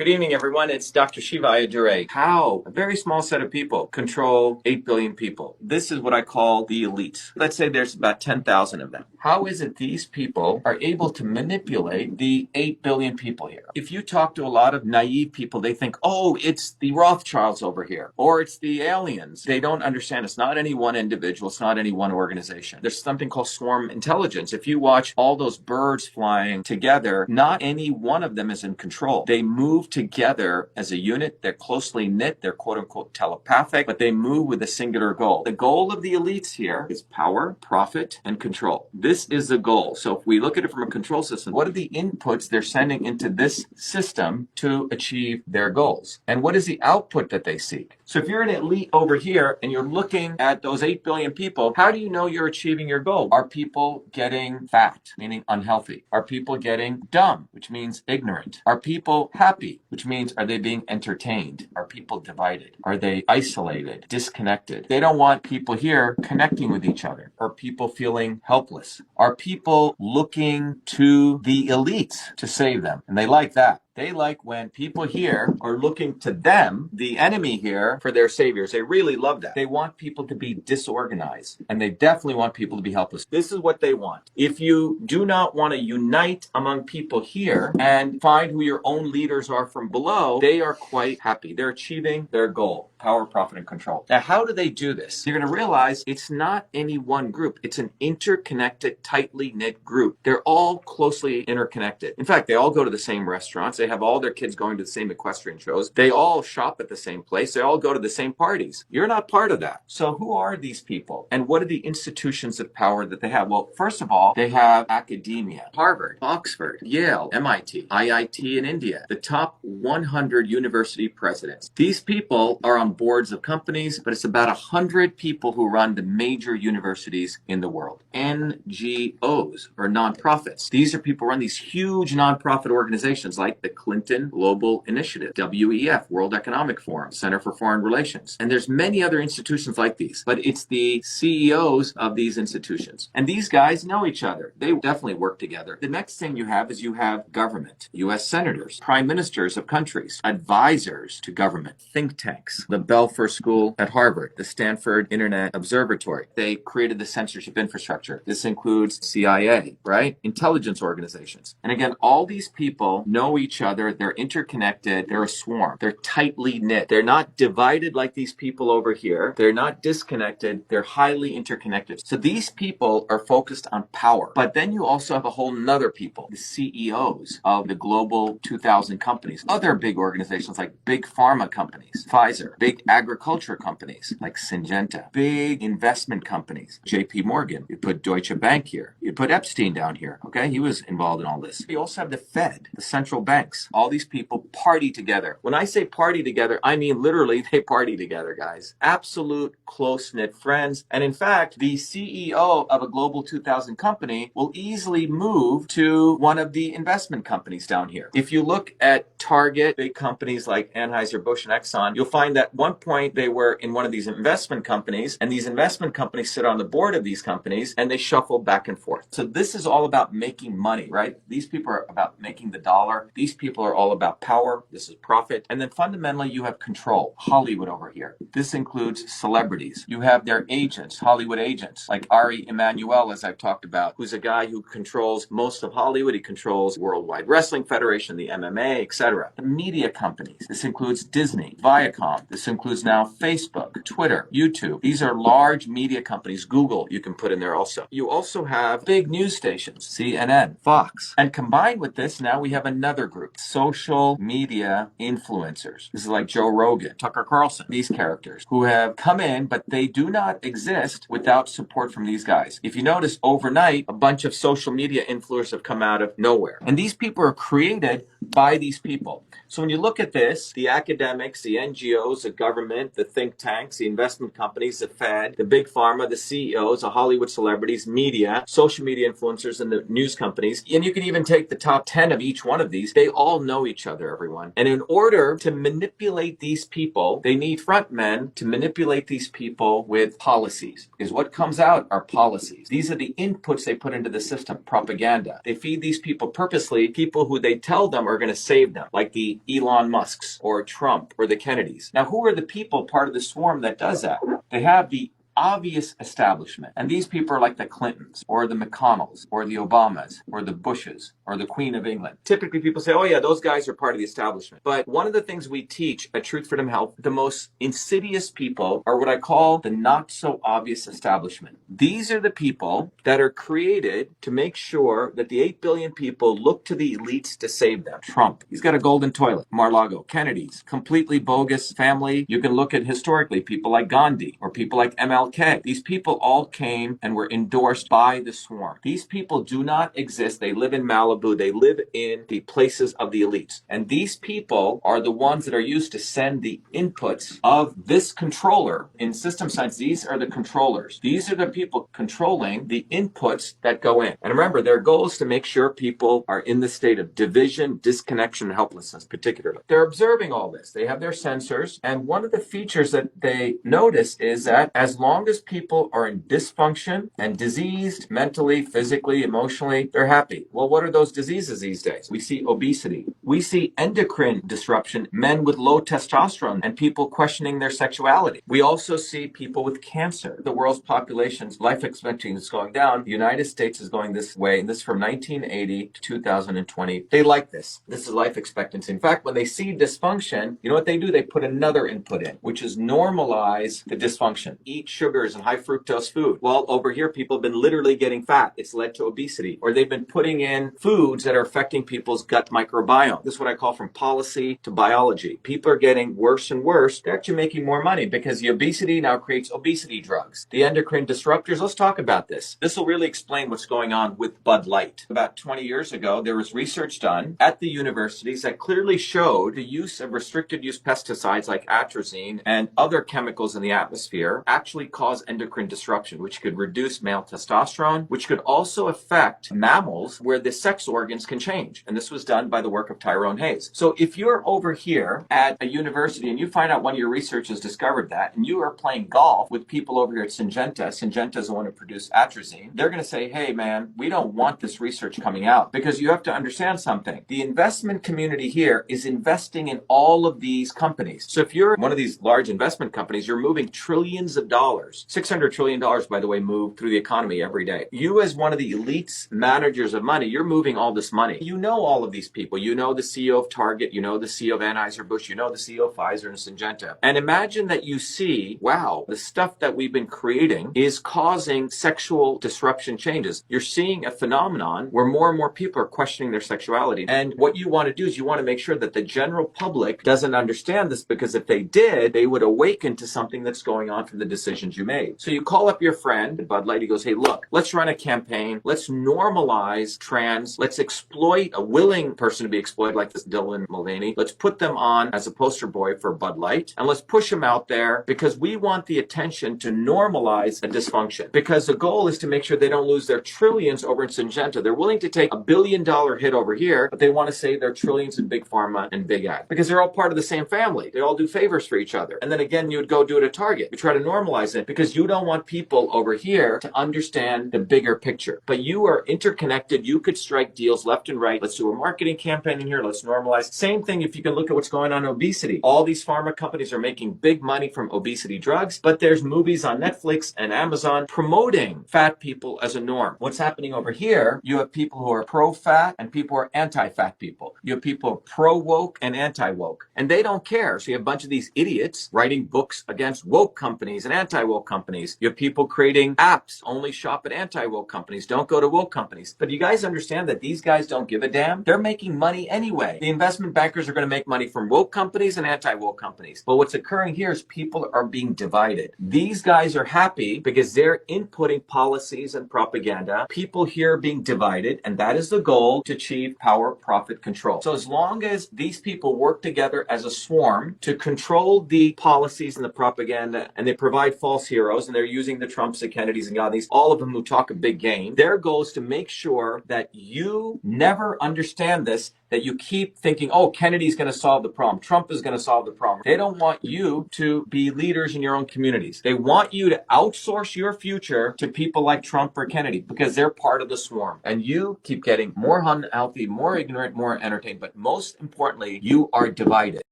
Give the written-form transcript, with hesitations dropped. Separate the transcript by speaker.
Speaker 1: Good evening, everyone. It's Dr. Shiva Ayyadurai. How a very small set of people control 8 billion people. This is what I call the elites. Let's say there's about 10,000 of them. How is it these people are able to manipulate the 8 billion people here? If you talk to a lot of naive people, they think, oh, it's the Rothschilds over here, or it's the aliens. They don't understand it's not any one individual, it's not any one organization. There's something called swarm intelligence. If you watch all those birds flying together, not any one of them is in control. They move together as a unit. They're closely knit. They're quote unquote telepathic, but they move with a singular goal. The goal of the elites here is power, profit, and control. This is the goal. So if we look at it from a control system, what are the inputs they're sending into this system to achieve their goals? And what is the output that they seek? So if you're an elite over here and you're looking at those 8 billion people, how do you know you're achieving your goal? Are people getting fat, meaning unhealthy? Are people getting dumb, which means ignorant? Are people happy, which means are they being entertained? Are people divided? Are they isolated, disconnected? They don't want people here connecting with each other. Are people feeling helpless? Are people looking to the elites to save them? And they like that. They like when people here are looking to them, the enemy here, for their saviors. They really love that. They want people to be disorganized, and they definitely want people to be helpless. This is what they want. If you do not want to unite among people here and find who your own leaders are from below, they are quite happy. They're achieving their goal: power, profit, and control. Now, how do they do this? You're going to realize it's not any one group. It's an interconnected, tightly knit group. They're all closely interconnected. In fact, they all go to the same restaurants. They have all their kids going to the same equestrian shows. They all shop at the same place. They all go to the same parties. You're not part of that. So who are these people? And what are the institutions of power that they have? Well, first of all, they have academia. Harvard, Oxford, Yale, MIT, IIT in India, the top 100 university presidents. These people are on boards of companies, but it's about 100 people who run the major universities in the world. NGOs, or nonprofits. These are people who run these huge nonprofit organizations like the Clinton Global Initiative, WEF, World Economic Forum, Center for Foreign Relations. And there's many other institutions like these, but it's the CEOs of these institutions. And these guys know each other. They definitely work together. The next thing you have is you have government, US senators, prime ministers of countries, advisors to government, think tanks, the Belfer School at Harvard, the Stanford Internet Observatory. They created the censorship infrastructure. This includes CIA, right? Intelligence organizations. And again, all these people know each other. They're interconnected. They're a swarm. They're tightly knit. They're not divided like these people over here. They're not disconnected. They're highly interconnected. So these people are focused on power. But then you also have a whole nother people, the CEOs of the global 2,000 companies, other big organizations like big pharma companies, Pfizer, big agriculture companies like Syngenta, big investment companies, JP Morgan. You put Deutsche Bank here. You put Epstein down here. Okay, he was involved in all this. You also have the Fed, the central banks. All these people party together. When I say party together, I mean literally they party together, guys. Absolute close-knit friends. And in fact, the CEO of a global 2,000 company will easily move to one of the investment companies down here. If you look at Target, big companies like Anheuser-Busch and Exxon, you'll find that at one point they were in one of these investment companies, and these investment companies sit on the board of these companies, and they shuffle back and forth. So this is all about making money, right? These people are about making the dollar. These people are all about power. This is profit. And then fundamentally, you have control. Hollywood over here. This includes celebrities. You have their agents, Hollywood agents, like Ari Emanuel, as I've talked about, who's a guy who controls most of Hollywood. He controls Worldwide Wrestling Federation, the MMA, etc. The media companies. This includes Disney, Viacom. This includes now Facebook, Twitter, YouTube. These are large media companies. Google, you can put in there also. You also have big news stations, CNN, Fox. And combined with this, now we have another group, social media influencers. This is like Joe Rogan, Tucker Carlson, these characters who have come in, but they do not exist without support from these guys. If you notice, overnight, a bunch of social media influencers have come out of nowhere. And these people are created by these people. So when you look at this, the academics, the NGOs, the government, the think tanks, the investment companies, the Fed, the big pharma, the CEOs, the Hollywood celebrities, media, social media influencers, and the news companies, and you can even take the top 10 of each one of these, they all know each other, everyone. And in order to manipulate these people, they need front men to manipulate these people with policies. Because what comes out are policies. These are the inputs they put into the system, propaganda. They feed these people purposely, people who they tell them are going to save them, like the Elon Musks or Trump or the Kennedys. Now, who are the people part of the swarm that does that? They have the obvious establishment. And these people are like the Clintons or the McConnells or the Obamas or the Bushes or the Queen of England. Typically people say, oh yeah, those guys are part of the establishment. But one of the things we teach at Truth Freedom Health, the most insidious people are what I call the not so obvious establishment. These are the people that are created to make sure that the 8 billion people look to the elites to save them. Trump, he's got a golden toilet. Mar-a-Lago, Kennedy's, completely bogus family. You can look at historically people like Gandhi or people like MLK. These people all came and were endorsed by the swarm. These people do not exist. They live in Malibu. They live in the places of the elites. And these people are the ones that are used to send the inputs of this controller. In system science, these are the controllers. These are the people controlling the inputs that go in. And remember, their goal is to make sure people are in the state of division, disconnection, and helplessness, particularly. They're observing all this. They have their sensors. And one of the features that they notice is that as long as people are in dysfunction and diseased mentally, physically, emotionally, they're happy. Well, what are those diseases these days? We see obesity. We see endocrine disruption, men with low testosterone, and people questioning their sexuality. We also see people with cancer. The world's population's life expectancy is going down. The United States is going this way, and this is from 1980 to 2020. They like this. This is life expectancy. In fact, when they see dysfunction, you know what they do? They put another input in, which is normalize the dysfunction. Eat sugars and high fructose food. Well, over here, people have been literally getting fat. It's led to obesity. Or they've been putting in foods that are affecting people's gut microbiome. This is what I call from policy to biology. People are getting worse and worse. They're actually making more money because the obesity now creates obesity drugs. The endocrine disruptors, let's talk about this. This will really explain what's going on with Bud Light. About 20 years ago, there was research done at the universities that clearly showed the use of restricted use pesticides like atrazine and other chemicals in the atmosphere actually cause endocrine disruption, which could reduce male testosterone, which could also affect mammals where the sex organs can change. And this was done by the work of Tyrone Hayes. So if you're over here at a university and you find out one of your researchers discovered that, and you are playing golf with people over here at Syngenta is the one who produced atrazine, they're going to say, hey man, we don't want this research coming out, because you have to understand something. The investment community here is investing in all of these companies. So if you're one of these large investment companies, you're moving trillions of dollars. $600 trillion, by the way, move through the economy every day. You as one of the elites managers of money, you're moving all this money. You know all of these people. You know the CEO of Target, you know the CEO of Anheuser-Busch, you know the CEO of Pfizer and Syngenta. And imagine that you see, wow, the stuff that we've been creating is causing sexual disruption changes. You're seeing a phenomenon where more and more people are questioning their sexuality. And what you want to do is you want to make sure that the general public doesn't understand this, because if they did, they would awaken to something that's going on from the decisions you made. So you call up your friend at Bud Light, he goes, hey, look, let's run a campaign. Let's normalize trans. Let's exploit a willing person to be exploited like this Dylan Mulvaney. Let's put them on as a poster boy for Bud Light, and let's push them out there because we want the attention to normalize a dysfunction. Because the goal is to make sure they don't lose their trillions over in Syngenta. They're willing to take $1 billion hit over here, but they want to save their trillions in big pharma and big ag because they're all part of the same family. They all do favors for each other. And then again, you would go do it at Target. You try to normalize it because you don't want people over here to understand the bigger picture. But you are interconnected. You could strike deals left and right. Let's do a marketing campaign in here. Let's normalize. Same thing if you can look at what's going on in obesity. All these pharma companies are making big money from obesity drugs, but there's movies on Netflix and Amazon promoting fat people as a norm. What's happening over here, you have people who are pro-fat and people who are anti-fat people. You have people pro-woke and anti-woke. And they don't care. So you have a bunch of these idiots writing books against woke companies and anti-woke companies. You have people creating apps, only shop at anti-woke companies, don't go to woke companies. But you guys understand that these guys don't give a damn? They're making money anyway. The investment bankers are going to make money from woke companies and anti-woke companies. But what's occurring here is people are being divided. These guys are happy because they're inputting policies and propaganda. People here are being divided, and that is the goal, to achieve power, profit, control. So as long as these people work together as a swarm to control the policies and the propaganda, and they provide false false heroes, and they're using the Trumps, the Kennedys, and Gandhis, all of them who talk a big game. Their goal is to make sure that you never understand this, that you keep thinking, oh, Kennedy's going to solve the problem. Trump is going to solve the problem. They don't want you to be leaders in your own communities. They want you to outsource your future to people like Trump or Kennedy because they're part of the swarm. And you keep getting more unhealthy, more ignorant, more entertained. But most importantly, you are divided.